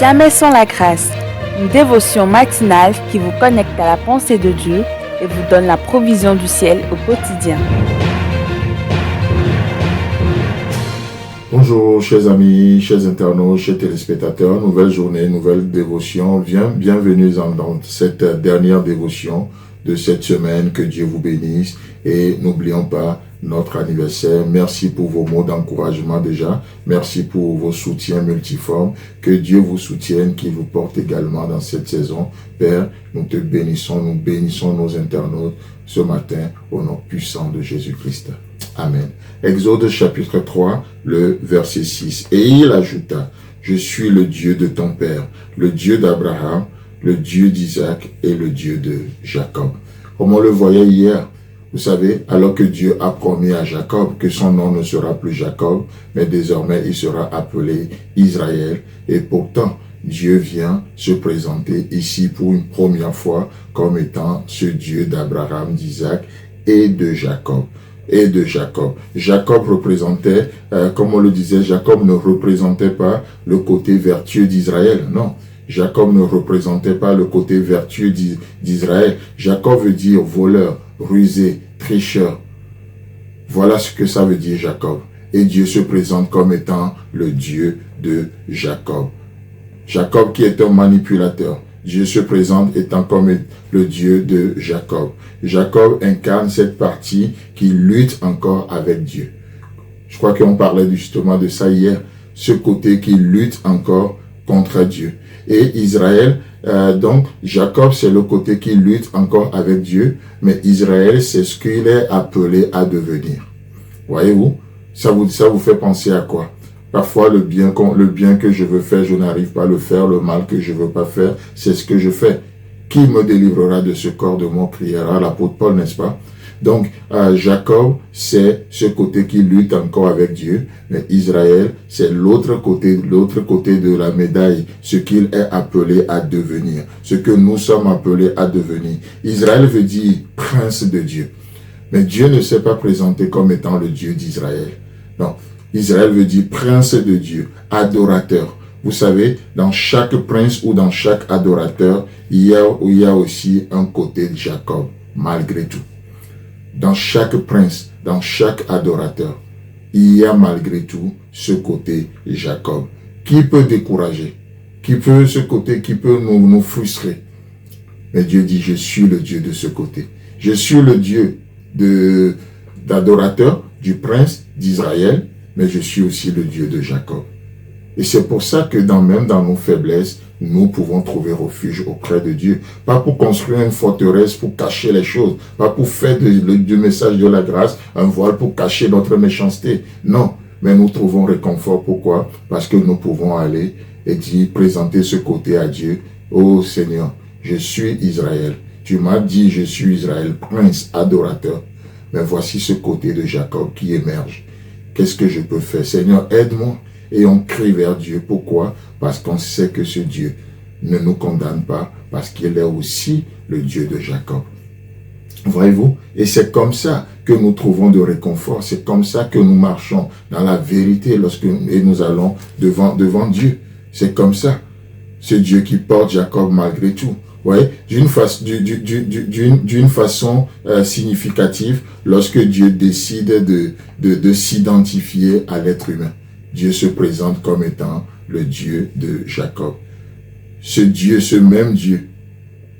Jamais sans la grâce, une dévotion matinale qui vous connecte à la pensée de Dieu et vous donne la provision du ciel au quotidien. Bonjour chers amis, chers internautes, chers téléspectateurs, nouvelle journée, nouvelle dévotion. Bienvenue dans cette dernière dévotion de cette semaine, que Dieu vous bénisse et n'oublions pas notre anniversaire. Merci pour vos mots d'encouragement déjà, merci pour vos soutiens multiformes, que Dieu vous soutienne, qu'il vous porte également dans cette saison. Père, nous te bénissons, nous bénissons nos internautes ce matin au nom puissant de Jésus-Christ. Amen. Exode chapitre 3, le verset 6. Et il ajouta, je suis le Dieu de ton père, le Dieu d'Abraham, le Dieu d'Isaac et le Dieu de Jacob. Comme on le voyait hier, vous savez, alors que Dieu a promis à Jacob que son nom ne sera plus Jacob, mais désormais il sera appelé Israël. Et pourtant, Dieu vient se présenter ici pour une première fois comme étant ce Dieu d'Abraham, d'Isaac et de Jacob. Jacob représentait, comme on le disait, Jacob ne représentait pas le côté vertueux d'Israël, non. Jacob ne représentait pas le côté vertueux d'Israël. Jacob veut dire voleur, rusé, tricheur. Voilà ce que ça veut dire Jacob. Et Dieu se présente comme étant le Dieu de Jacob. Jacob qui est un manipulateur. Dieu se présente étant comme le Dieu de Jacob. Jacob incarne cette partie qui lutte encore avec Dieu. Je crois qu'on parlait justement de ça hier. Ce côté qui lutte encore contre Dieu. Et Israël, donc Jacob c'est le côté qui lutte encore avec Dieu, mais Israël c'est ce qu'il est appelé à devenir. Voyez-vous, ça vous fait penser à quoi? Parfois le bien que je veux faire, je n'arrive pas à le faire, le mal que je veux pas faire, c'est ce que je fais. Qui me délivrera de ce corps de mort, criera l'apôtre Paul, n'est-ce pas? Donc, Jacob, c'est ce côté qui lutte encore avec Dieu, mais Israël, c'est l'autre côté de la médaille, ce qu'il est appelé à devenir, ce que nous sommes appelés à devenir. Israël veut dire prince de Dieu, mais Dieu ne s'est pas présenté comme étant le Dieu d'Israël. Non, Israël veut dire prince de Dieu, adorateur. Vous savez, dans chaque prince ou dans chaque adorateur, il y a aussi un côté de Jacob, malgré tout. Dans chaque prince, dans chaque adorateur, il y a malgré tout ce côté Jacob. Qui peut décourager? Ce côté qui peut nous frustrer? Mais Dieu dit, je suis le Dieu de ce côté. Je suis le Dieu d'adorateur, du prince d'Israël, mais je suis aussi le Dieu de Jacob. Et c'est pour ça que même dans nos faiblesses, nous pouvons trouver refuge auprès de Dieu. Pas pour construire une forteresse, pour cacher les choses. Pas pour faire du message de la grâce un voile pour cacher notre méchanceté. Non, mais nous trouvons réconfort. Pourquoi? Parce que nous pouvons aller et présenter ce côté à Dieu. Oh Seigneur, je suis Israël. Tu m'as dit, je suis Israël, prince, adorateur. Mais voici ce côté de Jacob qui émerge. Qu'est-ce que je peux faire? Seigneur, aide-moi. Et on crie vers Dieu. Pourquoi? Parce qu'on sait que ce Dieu ne nous condamne pas, parce qu'il est aussi le Dieu de Jacob. Voyez-vous? Et c'est comme ça que nous trouvons de réconfort. C'est comme ça que nous marchons dans la vérité lorsque nous allons devant Dieu. C'est comme ça. Ce Dieu qui porte Jacob malgré tout. Ouais, d'une façon significative, lorsque Dieu décide de s'identifier à l'être humain. Dieu se présente comme étant le Dieu de Jacob. Ce même Dieu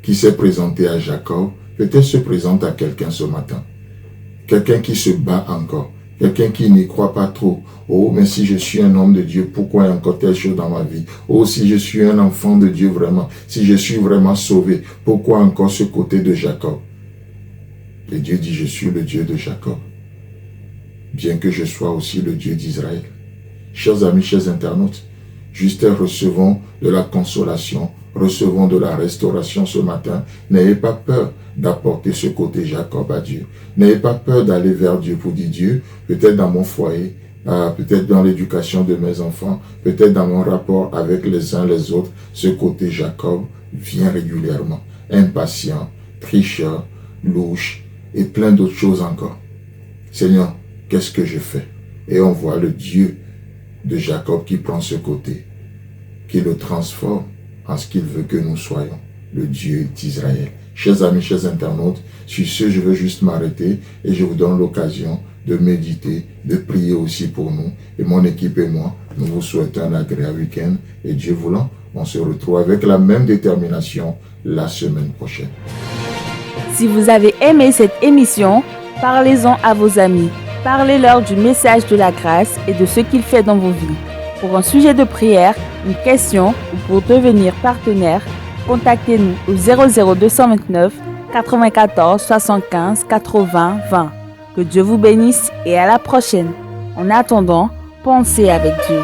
qui s'est présenté à Jacob, peut-être se présente à quelqu'un ce matin. Quelqu'un qui se bat encore. Quelqu'un qui n'y croit pas trop. Oh, mais si je suis un homme de Dieu, pourquoi il y a encore telle chose dans ma vie? Oh, si je suis un enfant de Dieu vraiment, si je suis vraiment sauvé, pourquoi encore ce côté de Jacob? Et Dieu dit, je suis le Dieu de Jacob, bien que je sois aussi le Dieu d'Israël. Chers amis, chers internautes, juste recevons de la consolation, recevons de la restauration ce matin. N'ayez pas peur d'apporter ce côté Jacob à Dieu. N'ayez pas peur d'aller vers Dieu pour dire, Dieu, peut-être dans mon foyer, peut-être dans l'éducation de mes enfants, peut-être dans mon rapport avec les uns les autres, ce côté Jacob vient régulièrement. Impatient, tricheur, louche et plein d'autres choses encore. Seigneur, qu'est-ce que je fais? Et on voit le Dieu de Jacob qui prend ce côté, qui le transforme en ce qu'il veut que nous soyons, le Dieu d'Israël. Chers amis, chers internautes, sur ce, je veux juste m'arrêter et je vous donne l'occasion de méditer, de prier aussi pour nous. Et mon équipe et moi, nous vous souhaitons un agréable week-end. Et Dieu voulant, on se retrouve avec la même détermination la semaine prochaine. Si vous avez aimé cette émission, parlez-en à vos amis. Parlez-leur du message de la grâce et de ce qu'il fait dans vos vies. Pour un sujet de prière, une question ou pour devenir partenaire, contactez-nous au 00229 94 75 80 20. Que Dieu vous bénisse et à la prochaine. En attendant, pensez avec Dieu.